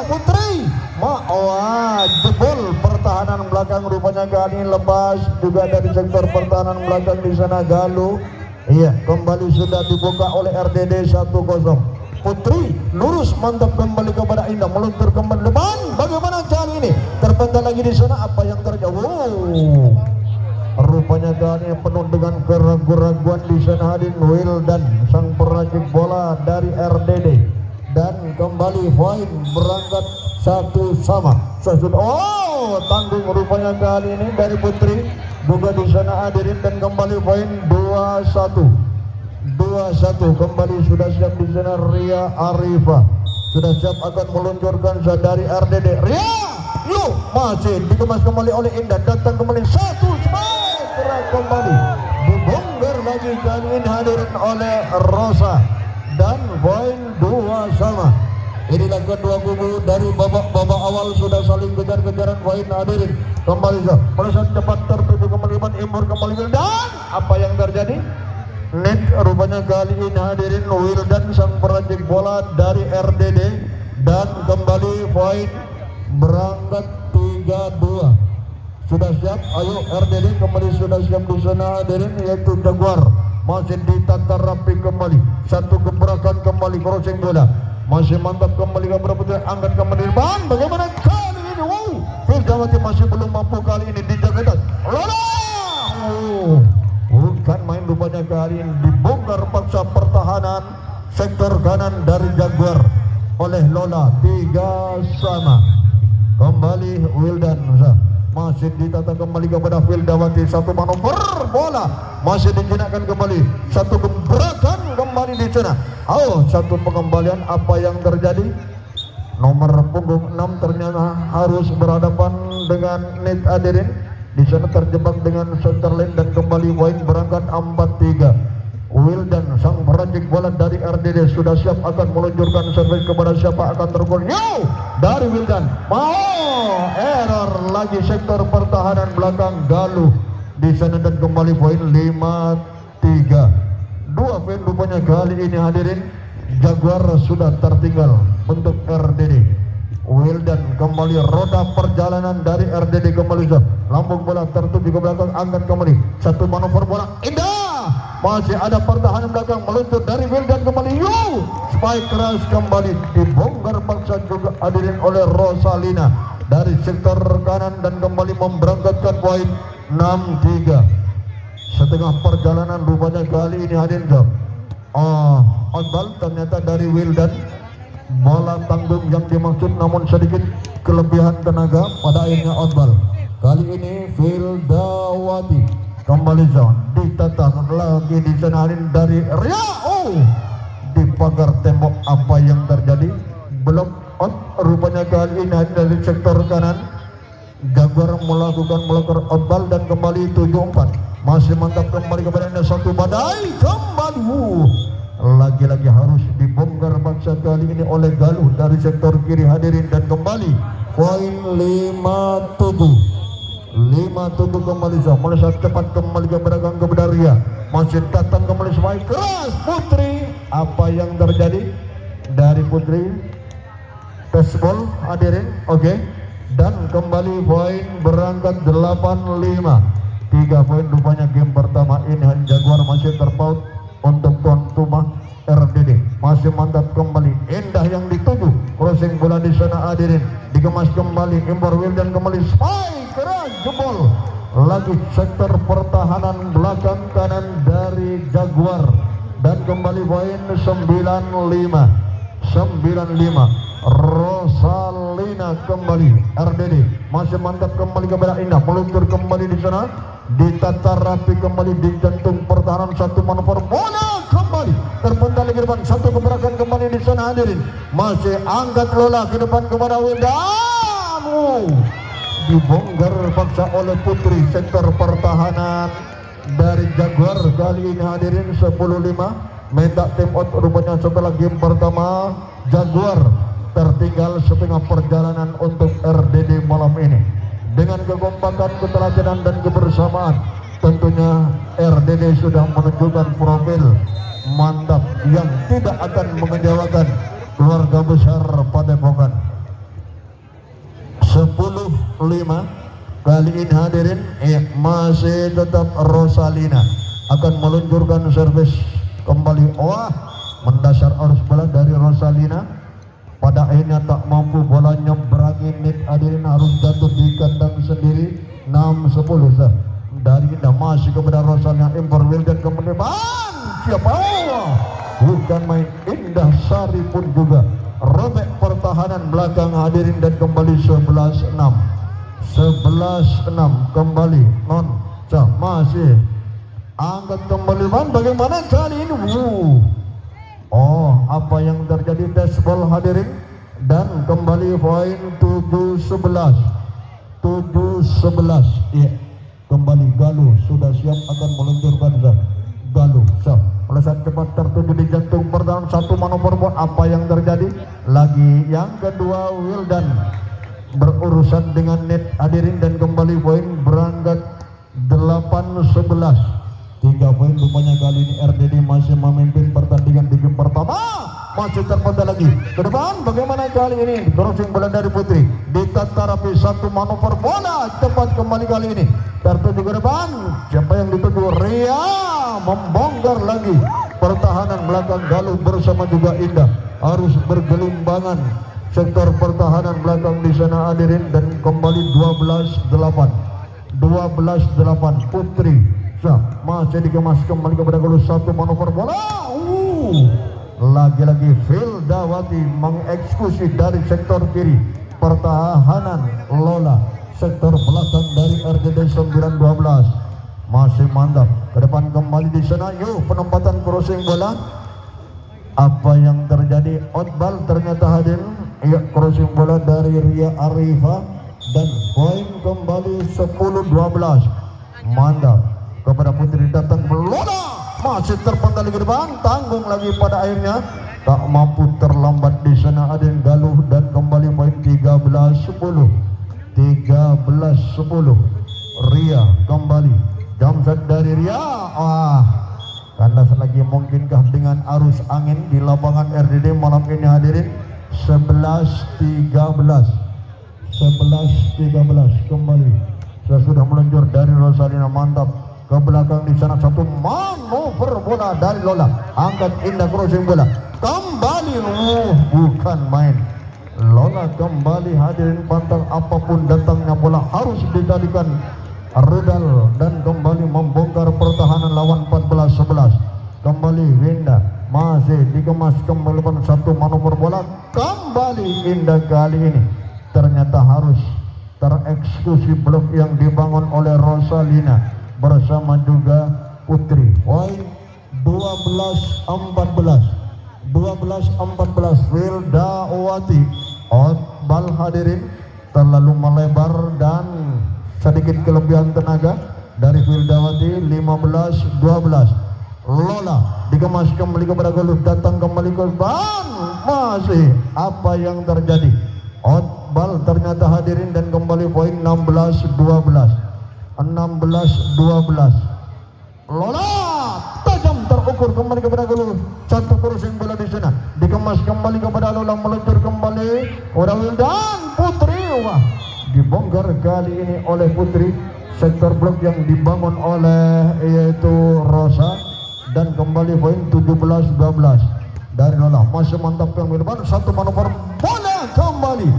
Putri jebol pertahanan belakang rupanya kali ini lepas juga dari sektor pertahanan belakang di sana Galuh. Iya, kembali sudah dibuka oleh RDD 1-0. Putri lurus mantap kembali kepada Indah, meluncur kembali depan. Bagaimana kali ini? Terpental lagi di sana, apa yang terjadi? Rupanya kali ini penuh dengan keraguan-raguan di sana Hadin Wildan sang peracik bola dari RDD. Dan kembali poin berangkat 1-1. Tanggung rupanya kali ini dari Putri juga di sana hadirin, dan kembali poin 2-1 kembali sudah siap di sana Ria Arifah, sudah siap akan meluncurkan dari RDD. Ria yuk masih dikemas kembali oleh Indah, datang kembali satu gerak kembali dibongkar lagi kali ini hadirin oleh Rosa, dan poin 2-2. Inilah kedua kubu dari babak awal sudah saling kejar-kejaran poin hadirin. Kembali melesat cepat tertuju kembali Imur kembali, dan apa yang terjadi? Net rupanya kali ini hadirin Wildan sang peracik bola dari RDD, dan kembali poin berangkat 3-2. Sudah siap, ayo RDD kembali sudah siap di sana hadirin, yaitu Jaguar masih ditata rapi kembali, satu gebrakan kembali crossing bola, masih mantap kembali ke Putri, angkat kembali ban. Bagaimana kali ini? Firdawati masih belum mampu kali ini dijaga dan bukan main rupanya kali ini, dibongkar paksa pertahanan sektor kanan dari Jaguar oleh Lola. 3-3. Kembali Wildan masih ditata kembali kepada Firdawati, satu manuver bola masih dijinakkan kembali, satu gebrakan kembali di sana. Satu pengembalian, apa yang terjadi? Nomor punggung 6 ternyata harus berhadapan dengan Net hadirin, di sana terjebak dengan Centerland, dan kembali poin berangkat 4-3. Wildan sang peracik bola dari RDD sudah siap akan meluncurkan servis kepada siapa akan tergol. Dari Wildan error lagi sektor pertahanan belakang Galuh di sana, dan kembali poin 5-3. 2 poin rupanya kali ini hadirin Jaguar sudah tertinggal untuk RDD. Wildan kembali, roda perjalanan dari RDD kembali, lambung bola tertuju ke belakang, angkat kembali, satu manuver bola indah, masih ada pertahanan belakang, meluncur dari Wildan kembali, spike keras kembali dibongkar paksa juga hadirin oleh Rosalina dari sektor kanan, dan kembali memberangkatkan poin 6-3. Setengah perjalanan rupanya kali ini hadirin outball ternyata dari Wildan, bola tanggung yang dimaksud, namun sedikit kelebihan tenaga, pada akhirnya outball. Kali ini Firdawati kembali ditata lagi di sana dari Ria. Di pagar tembok, apa yang terjadi? Belum out rupanya kali ini dari sektor kanan Jaguar melakukan outball, dan kembali 7-4. Masih mantap kembali kepada satu badai kembali. Lagi-lagi harus dibongkar paksa kali ini oleh Galuh dari sektor kiri hadirin, dan kembali poin 5-7 kembali melesat cepat kembali ke belakang kepada Ria, masih datang kembali spike keras Putri. Apa yang terjadi dari Putri? Touchball hadirin, dan kembali poin berangkat 8-5. 3 poin rupanya game pertama ini Jaguar masih terpaut untuk tuan rumah RDD. Masih mantap kembali, Indah yang dituju, crossing bola di sana hadirin, dikemas kembali Impor Wildan kembali, spike keras jebol lagi sektor pertahanan belakang kanan dari Jaguar, dan kembali poin 9-5. Rosalina kembali RDD, masih mantap kembali kepada Indah, meluncur kembali di sana, ditata rapi kembali di jantung pertahanan, satu manuver bola kembali terpental ke depan, satu gebrakan kembali di sana hadirin, masih angkat Lola ke depan kepada Wildan, dibongkar paksa oleh Putri sektor pertahanan dari Jaguar. Kali ini hadirin 10-5 minta time out rupanya setelah game pertama. Jaguar tertinggal setengah perjalanan untuk RDD malam ini. Dengan kekompakan, keteladanan dan kebersamaan, tentunya RDD sudah menunjukkan profil mantap yang tidak akan mengecewakan keluarga besar Padepokan. 10-5 kali ini hadirin masih tetap Rosalina akan meluncurkan servis kembali. Wah, mendasar arus bola dari Rosalina, pada akhirnya tak mampu bola nyebrangin net hadirin, harus jatuh di kandang sendiri. 6-10 sah dari Indah masih kepada Rosalina, impor Wildan kemudian siapa bukan main Indah Sari pun juga robek pertahanan belakang hadirin, dan kembali 11-6 kembali non masih angkat kembali ban. Bagaimana kali ini apa yang terjadi dashball hadirin, dan kembali poin 7-11 iya, kembali Galuh sudah siap akan meluncurkan Galuh siap melesat cepat tertuju di jantung pertahanan. Satu manuver buat apa yang terjadi lagi. Yang kedua Wildan berurusan dengan net hadirin, dan kembali poin berangkat 8-11. 3 poin rupanya kali ini RDD masih memimpin pertandingan di game pertama. Masih terpendam lagi ke depan. Bagaimana kali ini crossing bola dari Putri ditata rapi, satu manuver bola cepat kembali kali ini tertuju ke depan. Siapa yang dituju? Ria membongkar lagi pertahanan belakang Galuh bersama juga Indah, harus bergelimbangan sektor pertahanan belakang di sana hadirin, dan kembali 12-8 Putri masih dikemas kembali kepada Galuh. Satu manuver bola lagi-lagi Fildawati mengeksekusi dari sektor kiri pertahanan Lola, sektor belakang dari RDD 9-12 masih mantap ke depan kembali di sana. Yuk penempatan crossing bola, apa yang terjadi? Outball ternyata hadirin. Ya, crossing bola dari Ria Arifa, dan poin kembali 10-12 mantap kepada Putri. Datang Lola masih terpental ke depan, tanggung lagi pada akhirnya tak mampu, terlambat di sana hadirin Galuh, dan kembali poin 13-10 Ria kembali jamset dari Ria. Kandas lagi, mungkinkah dengan arus angin di lapangan RDD malam ini hadirin? 11-13 kembali. Saya sudah meluncur dari Rosalina, mantap ke belakang di sana. Satu manuver bola dari Lola, angkat Indah crossing bola kembali. Bukan main. Lola kembali hadirin, pantang apapun datangnya bola harus dijadikan rudal, dan kembali membongkar pertahanan lawan. 14-11 kembali Winda masih dikemas kembali. Satu manuver bola kembali Indah kali ini ternyata harus tereksekusi blok yang dibangun oleh Rosalina bersama juga Putri. Poin 12-14 Fildawati. Outball hadirin terlalu melebar dan sedikit kelebihan tenaga dari Fildawati. 15-12 Lola dikemas kembali kepada Galuh, datang kembali ke ban. Masih apa yang terjadi? Outball ternyata hadirin, dan kembali poin 16-12 Lola tajam terukur kembali kepada Galuh. Satu crossing bola di sana dikemas kembali kepada Lola, meluncur kembali kepada Wildan. Putri dibongkar kali ini oleh Putri, sektor blok yang dibangun oleh yaitu Rosa, dan kembali poin 17-12 dari Lola. Masih mantap yang di depan, satu manuver bola kembali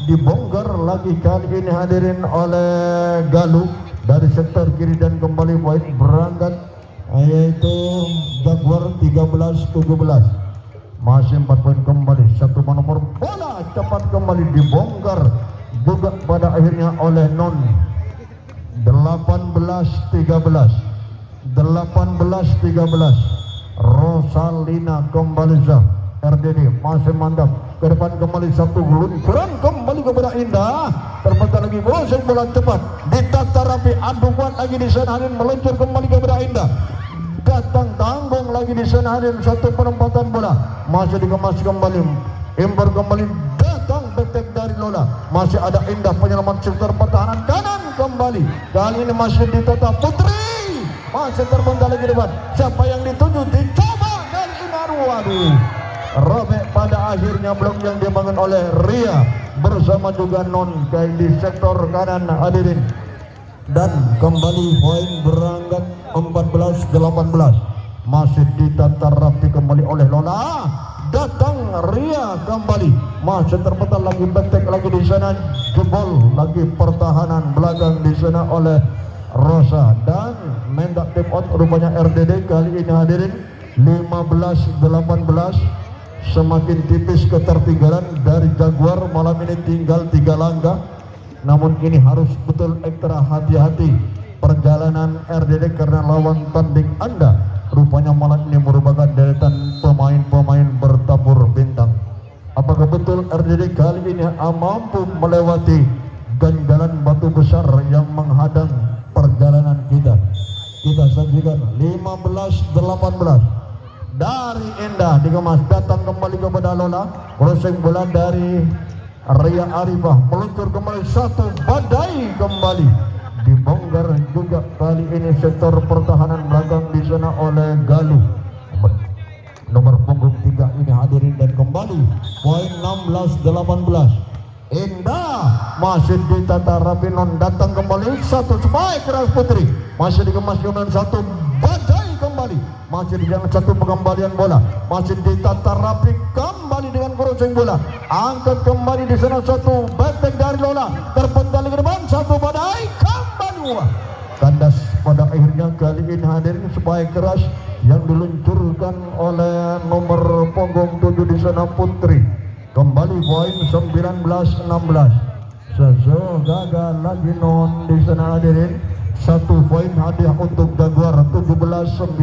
dibongkar lagi kali ini hadirin oleh Galuh dari sektor kiri, dan kembali poin berangkat yaitu Jaguar 13-17. Masih 4 poin kembali. Satu manuver bola cepat kembali dibongkar juga pada akhirnya oleh Non. 18-13 Rosalina kembali RDD masih mantap ke depan kembali. Satu luncuran kembali kepada Indah, terpental lagi crossing bola cepat ditata rapi, adu kuat lagi di sana hadirin, meluncur kembali kepada Indah, datang tanggung lagi di sana hadirin. Satu penempatan bola masih dikemas kembali, impor kembali, datang betek dari Lola. Masih ada Indah, penyelamat sektor pertahanan kanan kembali, kali ini masih ditata Putri, masih terbental lagi depan. Siapa yang dituju? Dicoba kali ini, waduh, robek pada akhirnya blok yang dibangun oleh Ria bersama juga Non di sektor kanan hadirin. Dan kembali poin berangkat 14-18, masih ditata rapi kembali oleh Lola. Datang Ria kembali, masih terputar lagi betek lagi di sana, jebol lagi pertahanan belakang di sana oleh Rosa dan mendak tip out rupanya RDD kali ini hadirin 15-18. Semakin tipis ketertinggalan dari Jaguar malam ini, tinggal 3 langkah. Namun ini harus betul ekstra hati-hati perjalanan RDD karena lawan tanding Anda rupanya malam ini merupakan deretan pemain-pemain bertabur bintang. Apakah betul RDD kali ini mampu melewati ganjalan batu besar yang menghadang perjalanan kita? Kita saksikan 15-18 dari Indah dikemas, datang kembali kepada Lola, crossing bola dari Ria Arifah, meluncur kembali satu badai kembali dibongkar juga kali ini sektor pertahanan belakang di sana oleh Galuh nomor punggung 3 ini hadirin. Dan kembali poin 16-18. Indah masih ditata rapi, Non datang kembali satu spike keras putri, masih dikemas dengan satu badai kembali, masih dengan satu pengembalian bola, masih ditata rapi kembali dengan crossing bola, angkat kembali di sana satu betek dari Lola, terpental ke depan satu badai kembali kandas pada akhirnya kali ini hadirin. Spike keras yang diluncurkan oleh nomor punggung 7 di sana Putri. Kembali poin 19-16. Sesuai gagal lagi Non di sana hadirin. Satu poin hadiah untuk Jaguar 17-19.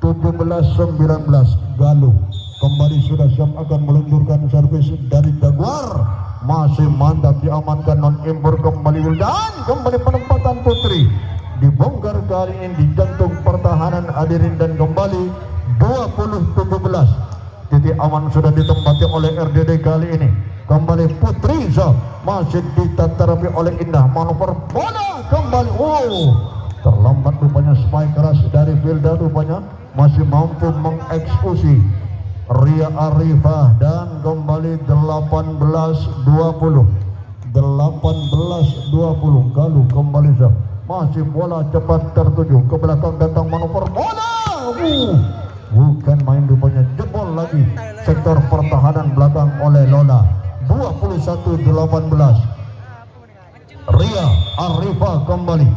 17-19. Galuh kembali sudah siap akan meluncurkan servis dari Jaguar. Masih mantap diamankan Non Impor kembali Wildan. Kembali penempatan Putri dibongkar kali ini di jantung pertahanan hadirin. Dan kembali 20-17. Titik aman sudah ditempati oleh RDD kali ini. Kembali Putri masih ditatarapi oleh Indah, manuver bola kembali. Terlambat rupanya spike keras dari Vilda, rupanya masih mampu mengeksekusi Ria Arifah. Dan kembali 18-20. 18-20. Galuh kembali masih bola cepat tertuju ke belakang, datang manuver bola. Bukan main rupanya, jebol lagi sektor pertahanan belakang oleh Lola. 21-18. Ria Arifah kembali.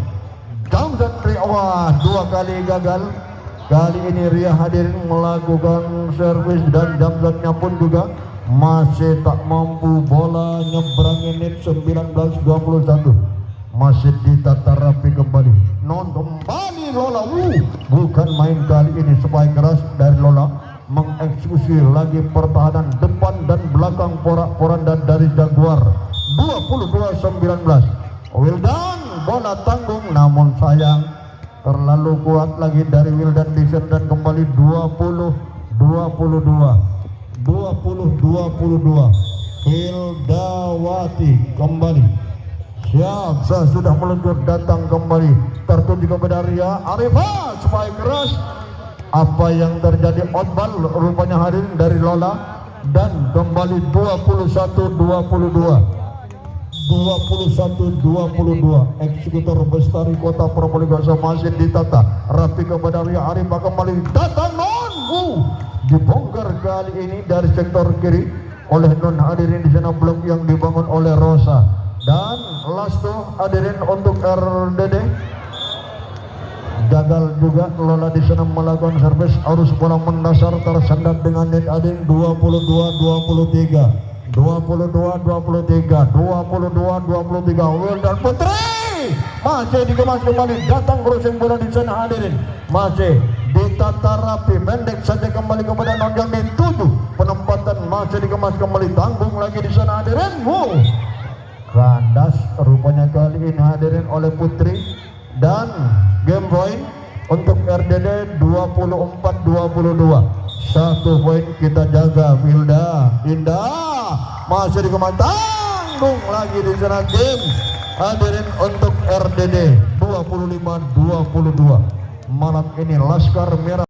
Jamzat Ria, 2 kali gagal. Kali ini Ria hadirin melakukan servis dan Jamzatnya pun juga masih tak mampu. Bola nyebrangin net 19-21. Masih ditata rapi kembali. Non kembali Lola. Bukan main kali ini, spike keras dari Lola mengeksekusi lagi pertahanan depan dan belakang porak-poranda dari Jaguar. 22-19. Wildan bola tanggung, namun sayang terlalu kuat lagi dari Wildan Disen. Dan kembali 20-22. 20-22. Hildawati kembali siap, sudah meluncur, datang kembali tertuju kepada Ria Arifah, spike keras. Apa yang terjadi, outball rupanya hadirin dari Lola. Dan kembali 21-22. 21-22. Eksekutor Bestari Kota Probolinggo masih ditata rapi kepada Ria Arifah, kembali datang Non. Dibongkar kali ini dari sektor kiri oleh Non hadirin di sana, blok yang dibangun oleh Rosa. Dan last tuh hadirin untuk RDD gagal juga. Lola di sana melakukan servis, arus bola mendasar tersendat dengan net hadirin. 22-23. 22-23. 22-23. Wildan Putri masih dikemas kembali, datang crossing bola di sana hadirin, masih ditata rapi, pendek saja kembali kepada Non yang dituju. Penempatan masih dikemas kembali, tanggung lagi di sana hadirin. Kandas rupanya kali ini hadirin oleh Putri. Dan game point untuk RDD 24-22. 1 poin kita jaga. Vilda Indah masih dikemas, tanggung lagi di sana game hadirin untuk RDD 25-22. Malam ini Laskar Merah